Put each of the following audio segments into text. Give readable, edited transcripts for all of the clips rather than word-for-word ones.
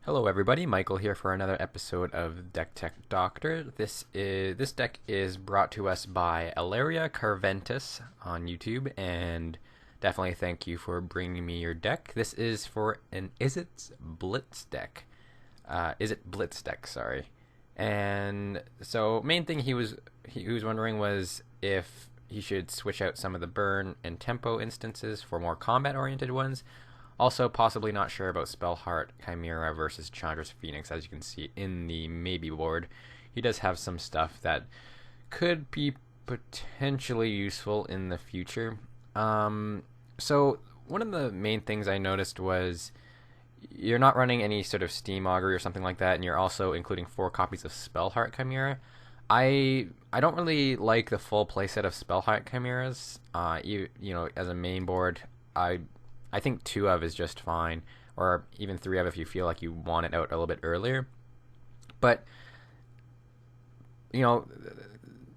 Hello everybody, Michael here for another episode of Deck Tech Doctor. This deck is brought to us by AleriaCarventus on YouTube, and definitely thank you for bringing me your deck. This is for an Izzet Blitz deck. Izzet Blitz deck, sorry. And so main thing he was wondering was if he should switch out some of the burn and tempo instances for more combat oriented ones. Also, possibly not sure about Spellheart Chimera versus Chandra's Phoenix. As you can see in the maybe board, he does have some stuff that could be potentially useful in the future. So one of the main things I noticed was you're not running any sort of Steam Augury or something like that, and you're also including 4 copies of Spellheart Chimera. I don't really like the full playset of Spellheart Chimeras. You know, as a main board, I think 2 of is just fine, or even 3 of if you feel like you want it out a little bit earlier. But, you know,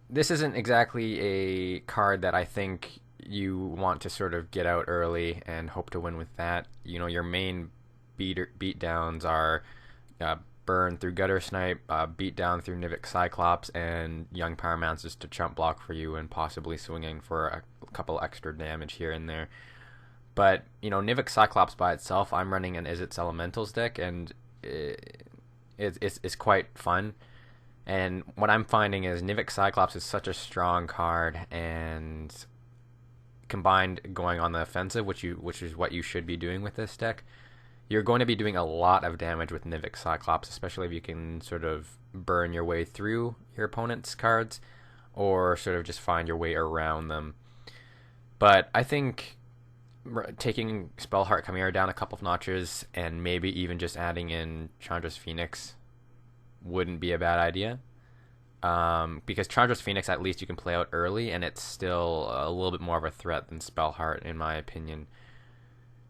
this isn't exactly a card that I think you want to sort of get out early and hope to win with that. You know, your main beatdowns are Burn through Gutter Snipe, beat down through Nivik Cyclops, and Young Pyromancers to chump block for you and possibly swinging for a couple extra damage here and there. But, you know, Nivik Cyclops by itself, I'm running an Izzet's Elementals deck, and it's quite fun. And what I'm finding is Nivik Cyclops is such a strong card, and combined going on the offensive, which is what you should be doing with this deck, you're going to be doing a lot of damage with Nivik Cyclops, especially if you can sort of burn your way through your opponent's cards, or sort of just find your way around them. But I think taking Spellheart Chimera down a couple of notches and maybe even just adding in Chandra's Phoenix wouldn't be a bad idea. Because Chandra's Phoenix, at least you can play out early, and it's still a little bit more of a threat than Spellheart, in my opinion.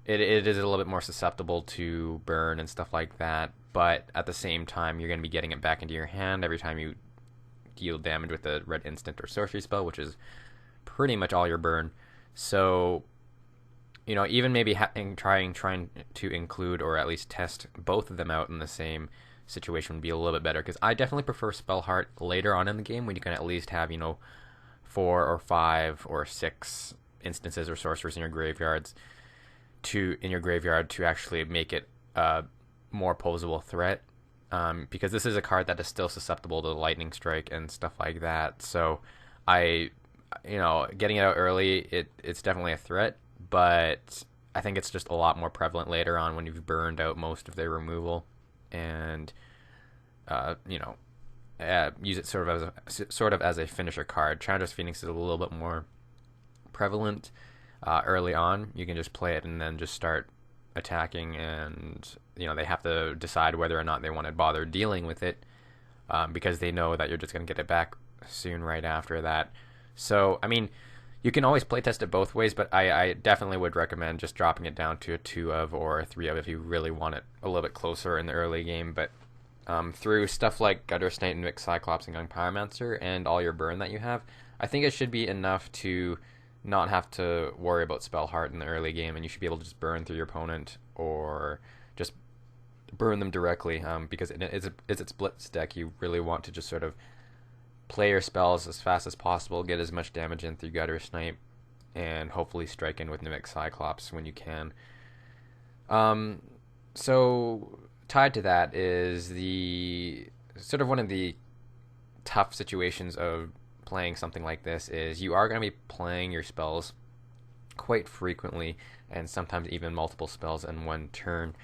It is a little bit more susceptible to burn and stuff like that, but at the same time, you're going to be getting it back into your hand every time you deal damage with a red instant or sorcery spell, which is pretty much all your burn. So, you know, even maybe trying to include or at least test both of them out in the same situation would be a little bit better, because I definitely prefer Spellheart later on in the game when you can at least have, you know, 4 or 5 or 6 instances or sorcerers in your graveyard to actually make it a more posable threat, because this is a card that is still susceptible to lightning strike and stuff like that. So you know, getting it out early, it's definitely a threat, but I think it's just a lot more prevalent later on when you've burned out most of their removal, and you know, use it sort of as a finisher card. Chandra's Phoenix is a little bit more prevalent early on. You can just play it and then just start attacking, and you know, they have to decide whether or not they want to bother dealing with it, because they know that you're just going to get it back soon right after that. So, I mean, you can always playtest it both ways, but I definitely would recommend just dropping it down to a 2 of or a 3 of if you really want it a little bit closer in the early game. But through stuff like Gutter Snipe, Nivik Cyclops, and Young Pyromancer, and all your burn that you have, I think it should be enough to not have to worry about Spellheart in the early game, and you should be able to just burn through your opponent or just burn them directly, because it's a Blitz deck. You really want to just sort of play your spells as fast as possible, get as much damage in through Gutter Snipe, and hopefully strike in with Nivik Cyclops when you can. So tied to that is the sort of one of the tough situations of playing something like this is you are going to be playing your spells quite frequently, and sometimes even multiple spells in one turn.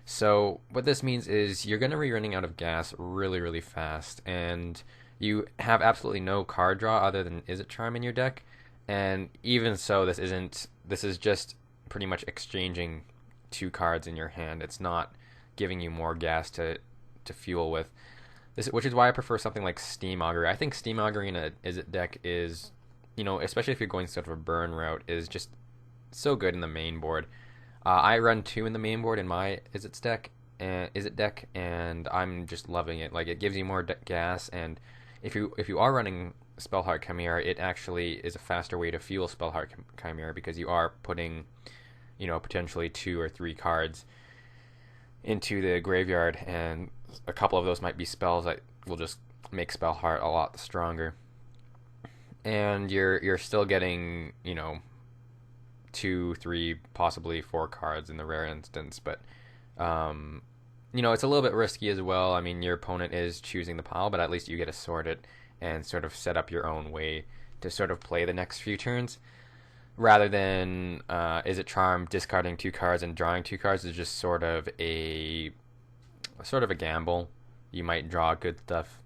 So what this means is you're going to be running out of gas really, really fast, and you have absolutely no card draw other than Izzet Charm in your deck. And even so, this is just pretty much exchanging 2 cards in your hand. It's not giving you more gas to fuel with. Which is why I prefer something like Steam Augury. I think Steam Augury in a Izzet deck is, you know, especially if you're going sort of a burn route, is just so good in the main board. I run 2 in the main board in my Izzet deck, and I'm just loving it. Like, it gives you more gas, and if you are running Spellheart Chimera, it actually is a faster way to fuel Spellheart Chimera, because you are putting, you know, potentially 2 or 3 cards into the graveyard, and a couple of those might be spells that will just make spell heart a lot stronger. And you're still getting, you know, 2, 3, possibly 4 cards in the rare instance, but you know, it's a little bit risky as well. I mean, your opponent is choosing the pile, but at least you get to sort it and sort of set up your own way to sort of play the next few turns, rather than Izzet Charm discarding 2 cards and drawing 2 cards is just sort of a gamble. You might draw good stuff.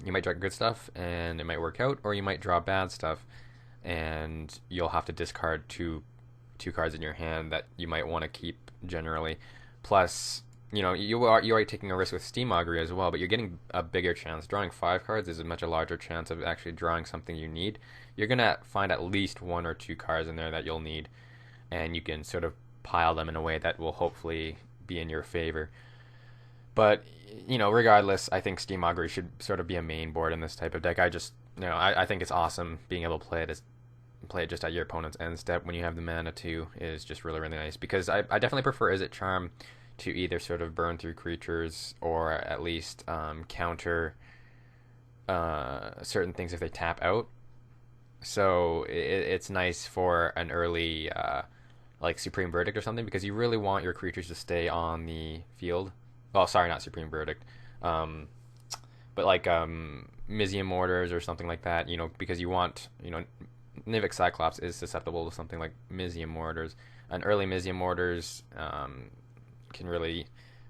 You might draw good stuff and it might work out, or you might draw bad stuff and you'll have to discard two cards in your hand that you might want to keep generally. Plus, you know, you are taking a risk with Steam Augury as well, but you're getting a bigger chance. Drawing 5 cards is a much larger chance of actually drawing something you need. You're gonna find at least 1 or 2 cards in there that you'll need, and you can sort of pile them in a way that will hopefully be in your favor. But, you know, regardless, I think Steam Augury should sort of be a main board in this type of deck. I think it's awesome being able to play it just at your opponent's end step when you have the mana too is just really, really nice. Because I definitely prefer Izzet Charm to either sort of burn through creatures or at least counter certain things if they tap out. So it's nice for an early like Supreme Verdict or something, because you really want your creatures to stay on the field. Oh, sorry, not Supreme Verdict. But like Mizium Mortars or something like that, you know, because you want, you know, Nivik Cyclops is susceptible to something like Mizium Mortars. An early Mizium Mortars can really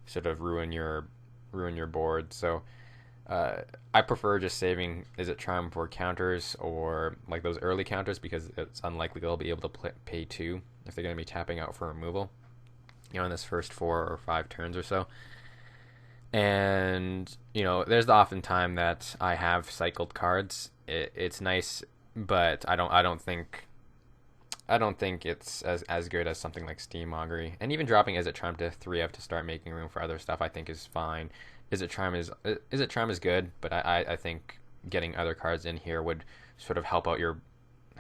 sort of ruin your board. So I prefer just saving Izzet Charm for counters, or like those early counters, because it's unlikely they'll be able to pay 2 if they're going to be tapping out for removal, you know, in this first 4 or 5 turns or so. And, you know, there's the often time that I have cycled cards. It's nice, but I don't think it's as good as something like Steam Augury. And even dropping Izzet Charm to 3F to start making room for other stuff, I think is fine. Izzet Charm is good, but I think getting other cards in here would sort of help out your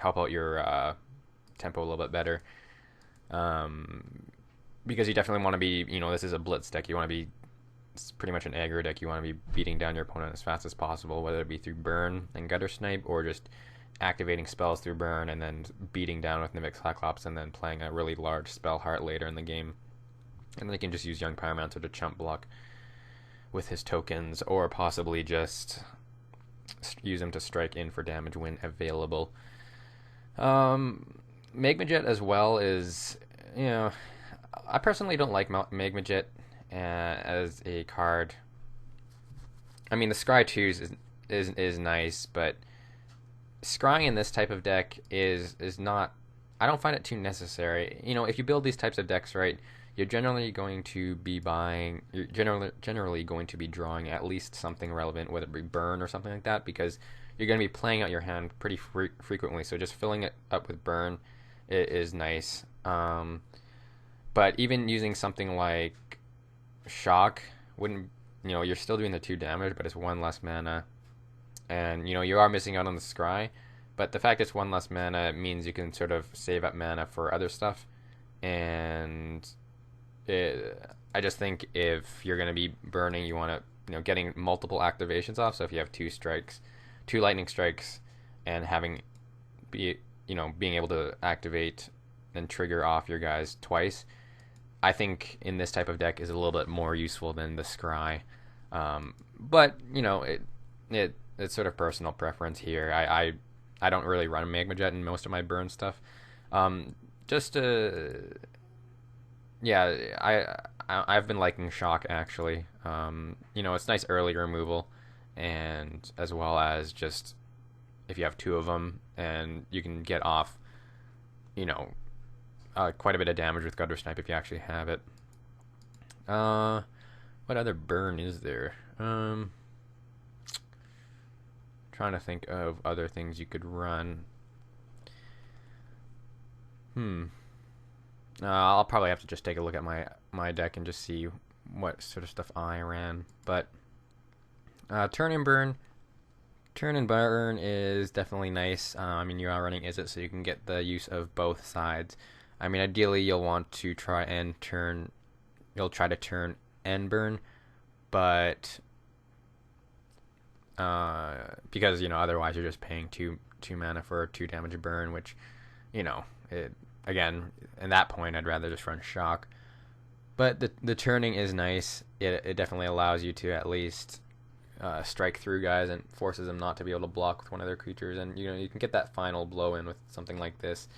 tempo a little bit better. Because you definitely want to be, you know, this is a blitz deck. You want to be, it's pretty much an aggro deck. You want to be beating down your opponent as fast as possible, whether it be through burn and gutter snipe, or just activating spells through burn and then beating down with Nivik Cyclops and then playing a really large spell heart later in the game. And then you can just use Young Pyromancer to chump block with his tokens, or possibly just use him to strike in for damage when available. Magma Jet as well is, you know, I personally don't like Magma Jet as a card. I mean, the Scry 2s is nice, but scrying in this type of deck is not, I don't find it too necessary. You know, if you build these types of decks right, you're generally going to be generally going to be drawing at least something relevant, whether it be burn or something like that, because you're going to be playing out your hand pretty frequently. So just filling it up with burn is nice. But even using something like Shock wouldn't, you know, you're still doing the 2 damage, but it's 1 less mana. And, you know, you are missing out on the scry, but the fact it's 1 less mana means you can sort of save up mana for other stuff. And I just think if you're going to be burning, you want to, you know, getting multiple activations off. So if you have 2 lightning strikes, and being able to activate and trigger off your guys twice, I think in this type of deck is a little bit more useful than the scry. But, you know, it's sort of personal preference here. I don't really run Magma Jet in most of my burn stuff. I've been liking Shock, actually. You know, it's nice early removal, and as well as just if you have 2 of them, and you can get off, you know, quite a bit of damage with Gutter Snipe if you actually have it. What other burn is there? Trying to think of other things you could run. I'll probably have to just take a look at my deck and just see what sort of stuff I ran. But Turn and Burn is definitely nice. I mean, you are running Izzet, so you can get the use of both sides. I mean, ideally you'll want to try and turn you'll try to turn and burn, but because otherwise you're just paying two mana for a 2 damage burn, which again, at that point I'd rather just run shock. But the turning is nice. It definitely allows you to at least strike through guys and forces them not to be able to block with one of their creatures, and you can get that final blow in with something like this.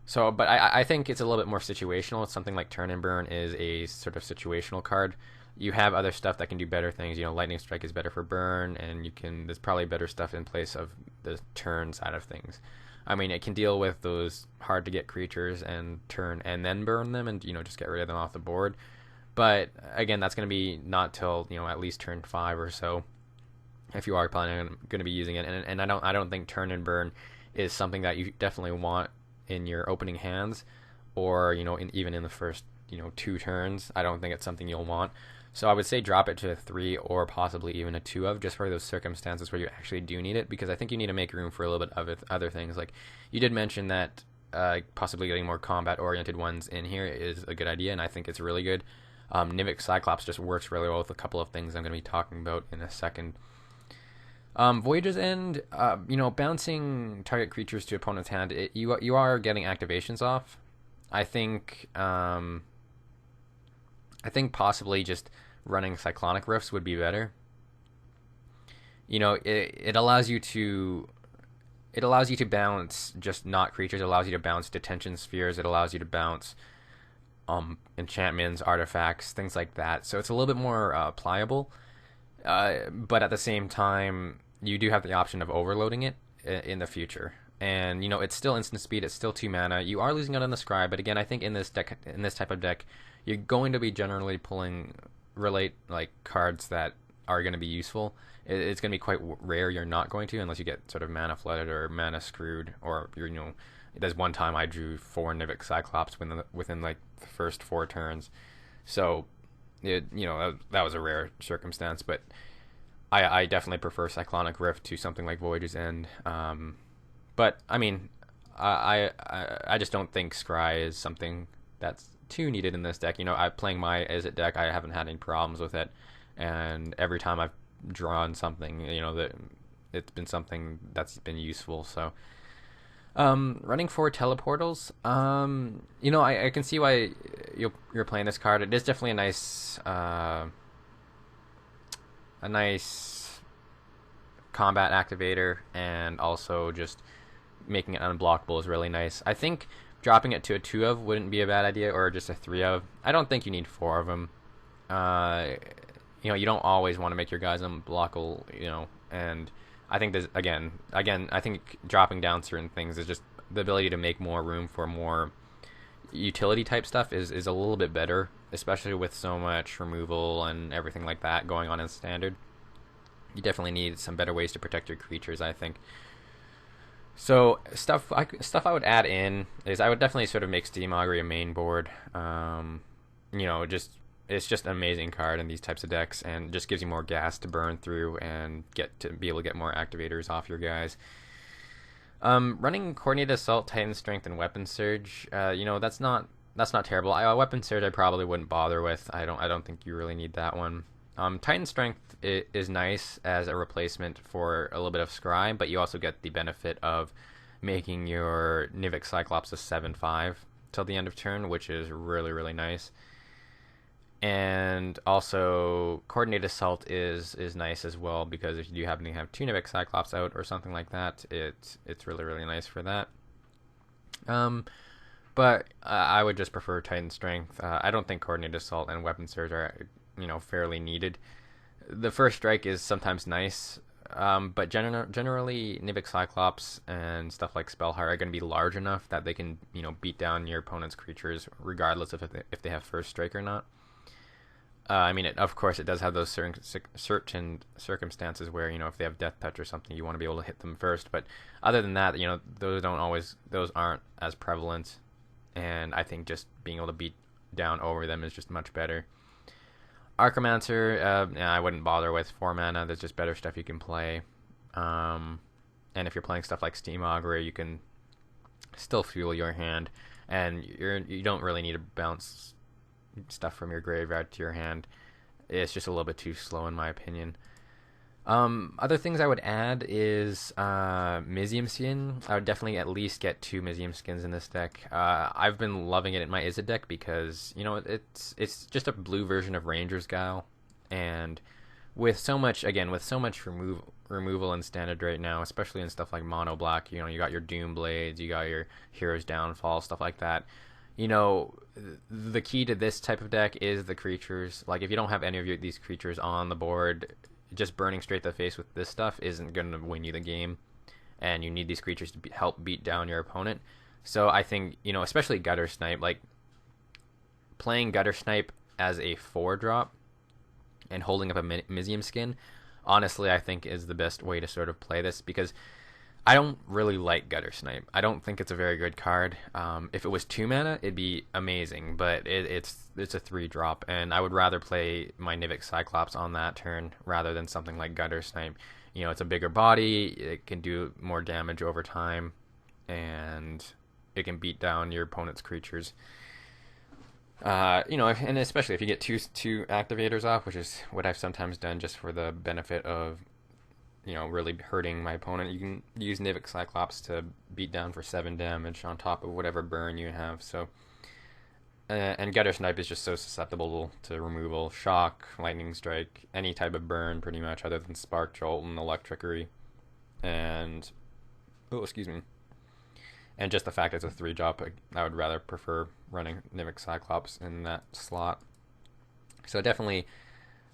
So, but I think it's a little bit more situational. Something like Turn and Burn is a sort of situational card. You have other stuff that can do better things. Lightning Strike is better for burn, and there's probably better stuff in place of the turn side of things. I mean, it can deal with those hard to get creatures and turn and then burn them, and just get rid of them off the board. But again, that's going to be not till at least turn 5 or so, if you are planning on going to be using it. And I don't think Turn and Burn is something that you definitely want in your opening hands, or even in the first 2 turns. I don't think it's something you'll want. So I would say drop it to a 3 or possibly even a 2 of, just for those circumstances where you actually do need it, because I think you need to make room for a little bit of other things. Like you did mention that possibly getting more combat oriented ones in here is a good idea, and I think it's really good. Nivik Cyclops just works really well with a couple of things I'm going to be talking about in a second. Voyage's End, bouncing target creatures to opponent's hand, you are getting activations off. I think possibly just running Cyclonic Rifts would be better. It allows you to bounce just not creatures. It allows you to bounce Detention Spheres. It allows you to bounce enchantments, artifacts, things like that. So it's a little bit more pliable, but at the same time, you do have the option of overloading it in the future. And it's still instant speed. It's still 2 mana. You are losing out on the Scry, but again, I think in this type of deck, you're going to be generally pulling cards that are going to be useful. It's going to be quite rare you're not going to, unless you get sort of mana flooded or mana screwed, or there's one time I drew 4 Nivik Cyclops within the first 4 turns. So that was a rare circumstance, but I definitely prefer Cyclonic Rift to something like Voyage's End. But I mean, I just don't think Scry is something that's too needed in this deck. Playing my Izzet deck, I haven't had any problems with it, and every time I've drawn something, that it's been something that's been useful. So running 4 teleportals, I can see why you're playing this card. It is definitely a nice combat activator, and also just making it unblockable is really nice. I think dropping it to a 2 of wouldn't be a bad idea, or just a 3 of. I don't think you need 4 of them. You don't always want to make your guys unblockable, and I think there's again, I think dropping down certain things is just the ability to make more room for more utility type stuff is a little bit better, especially with so much removal and everything like that going on in Standard. You definitely need some better ways to protect your creatures, I think. So stuff I would add in is I would definitely sort of make Steam Augury a main board. It's just an amazing card in these types of decks, and just gives you more gas to burn through and be able to get more activators off your guys. Running Coordinated Assault, Titan Strength, and Weapon Surge, that's not terrible. Weapon Surge I probably wouldn't bother with. I don't think you really need that one. Titan Strength is nice as a replacement for a little bit of Scry, but you also get the benefit of making your Nivik Cyclops a 7/5 till the end of turn, which is really, really nice. And also Coordinated Assault is nice as well, because if you do happen to have 2 Nivik Cyclops out or something like that, it's really, really nice for that. But I would just prefer Titan Strength. I don't think Coordinated Assault and Weapon Surge are fairly needed. The First Strike is sometimes nice, but generally Nivik Cyclops and stuff like Spellheart are going to be large enough that they can beat down your opponent's creatures regardless of if they have First Strike or not. Of course, it does have those certain circumstances where if they have Death Touch or something, you want to be able to hit them first. But other than that, those aren't as prevalent, and I think just being able to beat down over them is just much better. Archomancer, I wouldn't bother with 4 mana. There's just better stuff you can play. And if you're playing stuff like Steam Augury, you can still fuel your hand, and you don't really need to bounce stuff from your graveyard to your hand. It's just a little bit too slow in my opinion. Other things I would add is Mizium Skin. I would definitely at least get 2 Mizium Skins in this deck. I've been loving it in my Izzet deck because, you know, it's just a blue version of Ranger's Guile, and with so much removal in standard right now, especially in stuff like mono black, you know, you got your Doom Blades, you got your Hero's Downfall, stuff like that. You know, the key to this type of deck is the creatures. Like, if you don't have any of these creatures on the board, just burning straight to the face with this stuff isn't going to win you the game, and you need these creatures to help beat down your opponent. So I think, you know, especially Gutter Snipe, like playing Gutter Snipe as a 4-drop and holding up a Mizium Skin, honestly, I think is the best way to sort of play this, because I don't really like Gutter Snipe. I don't think it's a very good card. If it was 2 mana, it'd be amazing, but it's a 3-drop, and I would rather play my Nivik Cyclops on that turn rather than something like Gutter Snipe. You know, it's a bigger body, it can do more damage over time, and it can beat down your opponent's creatures. You know, and especially if you get two activators off, which is what I've sometimes done just for the benefit of, you know, really hurting my opponent. You can use Nivik Cyclops to beat down for 7 damage on top of whatever burn you have. So, and Gutter Snipe is just so susceptible to removal, shock, lightning strike, any type of burn pretty much, other than Spark Jolt and Electricity. And and just the fact it's a 3-drop, I would rather prefer running Nivik Cyclops in that slot. So definitely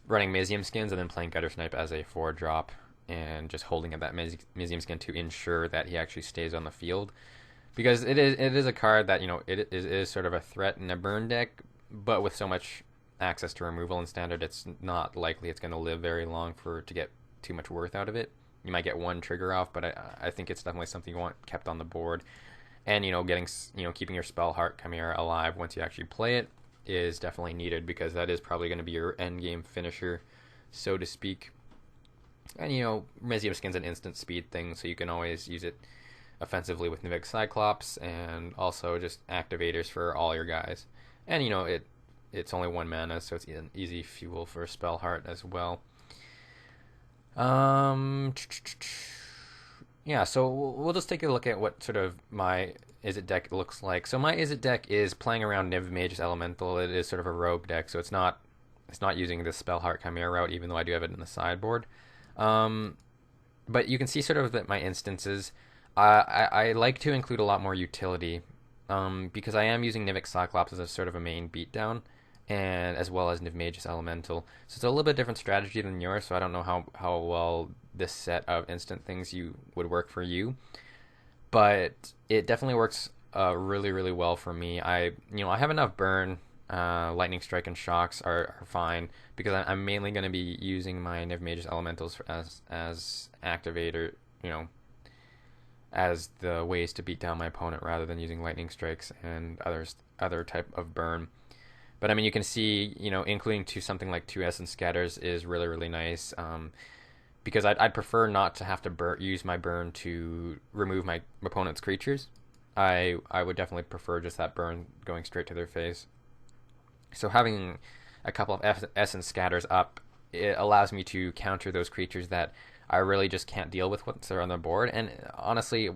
running Mizium Skins and then playing Gutter Snipe as a 4-drop, and just holding up that Mizium Skin to ensure that he actually stays on the field, because it is a card that, you know, it is sort of a threat in a burn deck, but with so much access to removal in standard, it's not likely it's going to live very long to get too much worth out of it. You might get 1 trigger off, but I think it's definitely something you want kept on the board. And, you know, keeping your Spellheart Chimera alive once you actually play it is definitely needed, because that is probably going to be your end game finisher, so to speak. And, you know, Mizium Skin's an instant speed thing, so you can always use it offensively with Nivik Cyclops, and also just activators for all your guys. And, you know, it's only 1 mana, so it's an easy fuel for Spellheart as well. Yeah, so we'll just take a look at what sort of my Izzet deck looks like. So my Izzet deck is playing around Niv Mage's Elemental. It is sort of a rogue deck, so it's not using the Spellheart Chimera route, even though I do have it in the sideboard. But you can see sort of that my instances, I like to include a lot more utility, because I am using Nivik Cyclops as a sort of a main beatdown, and as well as Niv Mage's Elemental. So it's a little bit different strategy than yours, so I don't know how well this set of instant things would work for you. But it definitely works really, really well for me. I have enough burn. Lightning Strike and Shocks are fine, because I'm mainly going to be using my Niv Mage's Elementals as activator, you know, as the ways to beat down my opponent, rather than using Lightning Strikes and other type of burn. But I mean, you can see, you know, including something like 2 Essence Scatters is really, really nice, because I'd prefer not to have to use my burn to remove my opponent's creatures. I would definitely prefer just that burn going straight to their face. So having a couple of Essence Scatters up, it allows me to counter those creatures that I really just can't deal with once they're on the board. And honestly,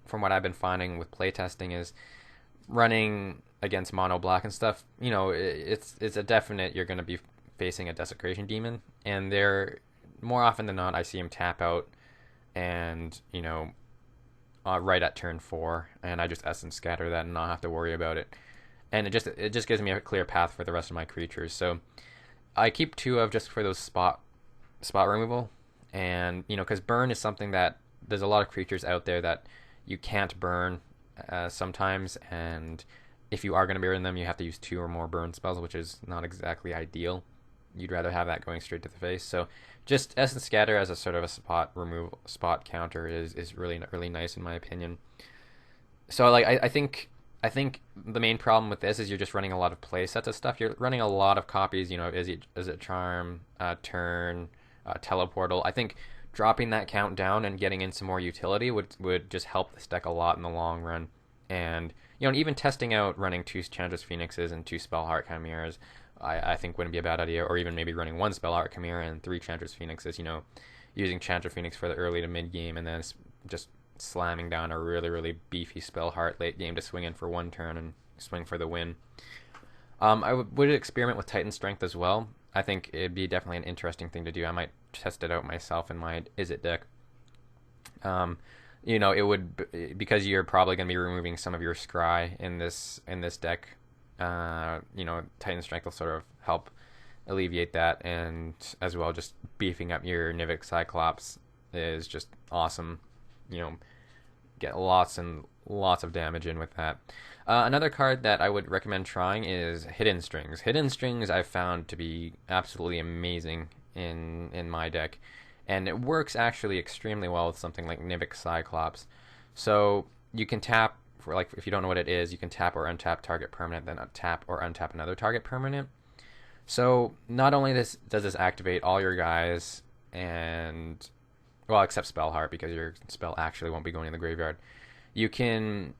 from what I've been finding with playtesting, is running against mono black and stuff, you know, it's a definite you're going to be facing a Desecration Demon, and they're more often than not I see him tap out, and, you know, right at turn 4, and I just Essence Scatter that and not have to worry about it. And it just gives me a clear path for the rest of my creatures. So I keep 2 of just for those spot removal, and, you know, because burn is something that there's a lot of creatures out there that you can't burn sometimes, and if you are going to burn them, you have to use 2 or more burn spells, which is not exactly ideal. You'd rather have that going straight to the face. So just Essence Scatter as a sort of a spot counter is really, really nice in my opinion. So like I think the main problem with this is you're just running a lot of play sets of stuff. You're running a lot of copies, you know, Izzet Charm, Turn, Teleportal. I think dropping that count down and getting in some more utility would just help this deck a lot in the long run. And, you even testing out running 2 Enchantress Phoenixes and 2 Spellheart Chimeras, I think wouldn't be a bad idea, or even maybe running 1 Spellheart Chimera and 3 Enchantress Phoenixes, using Enchantress Phoenix for the early to mid game, and then just slamming down a really, really beefy Spellheart late game to swing in for 1 turn and swing for the win. I would experiment with Titan Strength as well. I think it'd be definitely an interesting thing to do. I might test it out myself in my Izzet deck. It would, because you're probably going to be removing some of your scry in this deck. Titan Strength will sort of help alleviate that, and as well, just beefing up your Nivik Cyclops is just awesome. Get lots and lots of damage in with that. Another card that I would recommend trying is Hidden Strings. Hidden Strings I've found to be absolutely amazing in my deck, and it works actually extremely well with something like Nivik Cyclops. So you can tap, for like, if you don't know what it is, you can tap or untap target permanent, then tap or untap another target permanent. So not only does this activate all your guys, and well, except Spellheart, because your spell actually won't be going in the graveyard. You can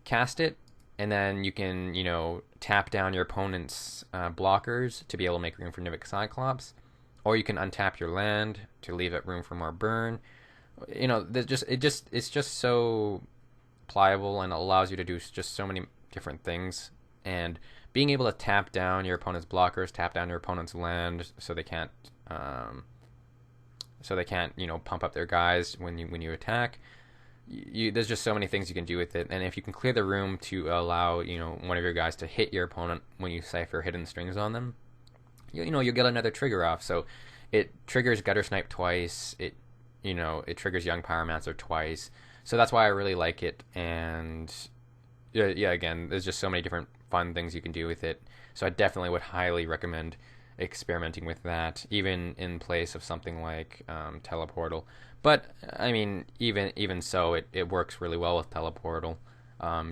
cast it, and then you can tap down your opponent's blockers to be able to make room for Nivik Cyclops, or you can untap your land to leave it room for more burn. It's just so pliable, and allows you to do just so many different things. And being able to tap down your opponent's blockers, tap down your opponent's land, so they can't pump up their guys when you attack. There's just so many things you can do with it, and if you can clear the room to allow one of your guys to hit your opponent when you Cypher Hidden Strings on them, you'll get another trigger off. So it triggers Gutter Snipe twice. It triggers Young Pyromancer twice. So that's why I really like it. And again, there's just so many different fun things you can do with it. So I definitely would highly recommend experimenting with that, even in place of something like Teleportal. But I mean, even so, it works really well with Teleportal.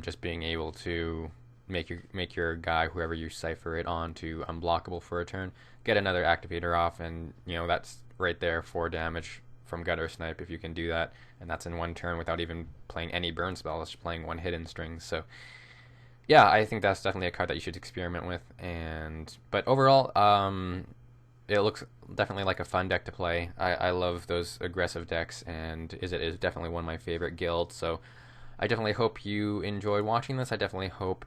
Just being able to make your guy, whoever you Cypher it on, to unblockable for a turn, get another activator off, and that's right there, 4 damage from Gutter Snipe if you can do that, and that's in 1 turn without even playing any burn spells, just playing 1 Hidden Strings. So yeah, I think that's definitely a card that you should experiment with. But overall, it looks definitely like a fun deck to play. I love those aggressive decks, and Izzet is definitely one of my favorite guilds. So I definitely hope you enjoyed watching this. I definitely hope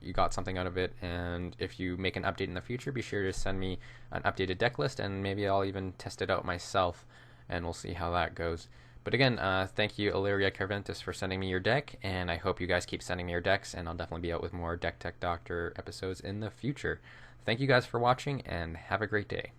you got something out of it. And if you make an update in the future, be sure to send me an updated deck list, and maybe I'll even test it out myself, and we'll see how that goes. But again, thank you, AleriaCarventus, for sending me your deck, and I hope you guys keep sending me your decks, and I'll definitely be out with more Deck Tech Doctor episodes in the future. Thank you guys for watching, and have a great day.